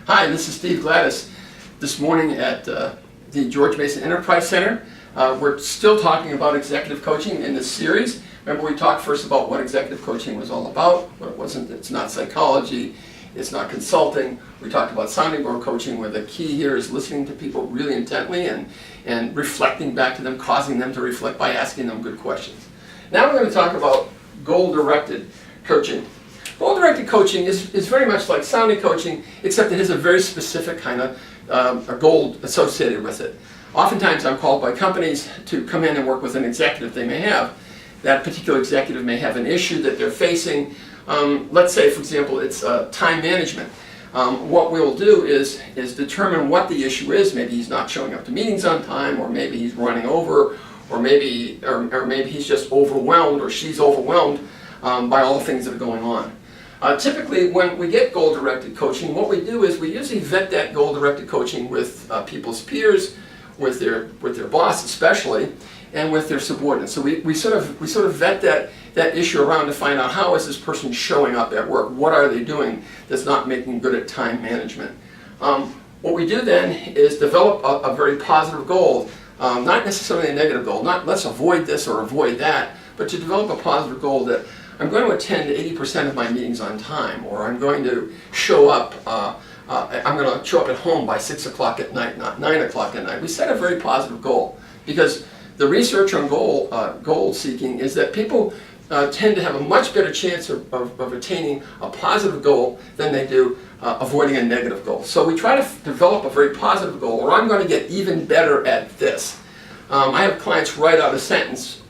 Hi, this is Steve Gladys. This morning at the George Mason Enterprise Center, we're still talking about executive coaching in this series. Remember, we talked first about what executive coaching was all about, but it wasn't. It's not psychology, it's not consulting. We talked about sounding board coaching, where the key here is listening to people really intently and reflecting back to them, causing them to reflect by asking them good questions. Now we're going to talk about goal-directed coaching. Goal-directed coaching is very much like sounding coaching, except it has a very specific kind of a goal associated with it. Oftentimes I'm called by companies to come in and work with an executive they may have. That particular executive may have an issue that they're facing. Let's say, for example, it's time management. What we'll do is determine what the issue is. Maybe he's not showing up to meetings on time, or maybe he's running over, or maybe he's just overwhelmed, or she's overwhelmed by all the things that are going on. Typically, when we get goal-directed coaching, what we do is we usually vet that goal-directed coaching with people's peers, with their boss especially, and with their subordinates. So we sort of vet that issue around to find out, how is this person showing up at work? What are they doing that's not making good at time management? What we do then is develop a very positive goal. Not necessarily a negative goal, not let's avoid this or avoid that, but to develop a positive goal that I'm going to attend 80% of my meetings on time, or I'm going to show up, I'm going to show up at home by 6 o'clock at night, not 9 o'clock at night. We set a very positive goal, because the research on goal seeking is that people tend to have a much better chance of attaining a positive goal than they do avoiding a negative goal. So we try to develop a very positive goal, or I'm going to get even better at this. I have clients write out a sentence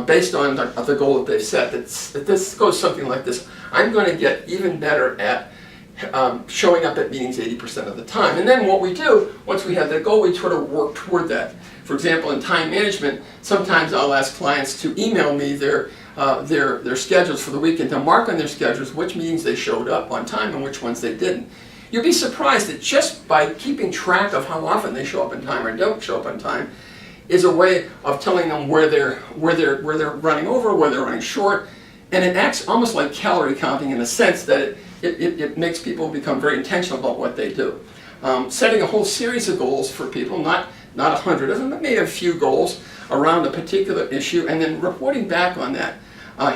based on the goal that they've set. This goes something like this: I'm going to get even better at showing up at meetings 80% of the time. And then what we do, once we have that goal, we try to work toward that. For example, in time management, sometimes I'll ask clients to email me their schedules for the week, and to mark on their schedules which meetings they showed up on time and which ones they didn't. You'll be surprised that just by keeping track of how often they show up on time or don't show up on time is a way of telling them where they're running over, where they're running short, and it acts almost like calorie counting in the sense that it makes people become very intentional about what they do. Setting a whole series of goals for people, not 100 of them, but maybe a few goals around a particular issue, and then reporting back on that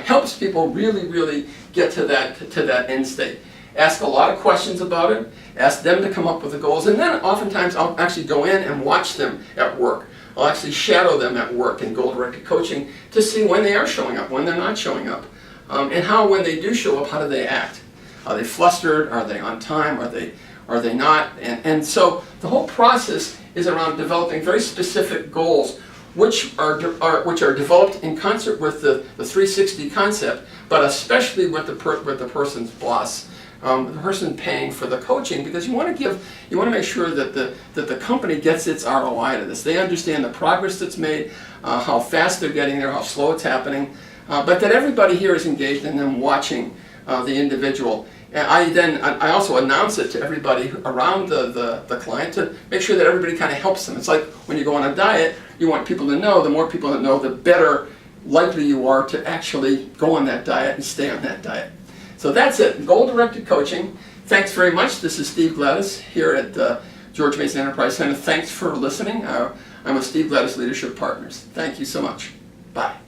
helps people really get to that end state. Ask a lot of questions about it, ask them to come up with the goals, and then oftentimes I'll actually go in and watch them at work. I'll actually shadow them at work in goal-directed coaching to see when they are showing up, when they're not showing up, and how, when they do show up, how do they act? Are they flustered? Are they on time? Are they not? And so the whole process is around developing very specific goals, which are developed in concert with the 360 concept, but especially with the person's boss, the person paying for the coaching, because you want to make sure that the company gets its ROI to this. They understand the progress that's made, how fast they're getting there, how slow it's happening, but that everybody here is engaged in them watching the individual. And I also announce it to everybody around the client to make sure that everybody kind of helps them. It's like when you go on a diet, you want people to know. The more people that know, the better likely you are to actually go on that diet and stay on that diet. So that's it, goal-directed coaching. Thanks very much. This is Steve Gladys here at George Mason Enterprise Center. Thanks for listening. I'm with Steve Gladys Leadership Partners. Thank you so much. Bye.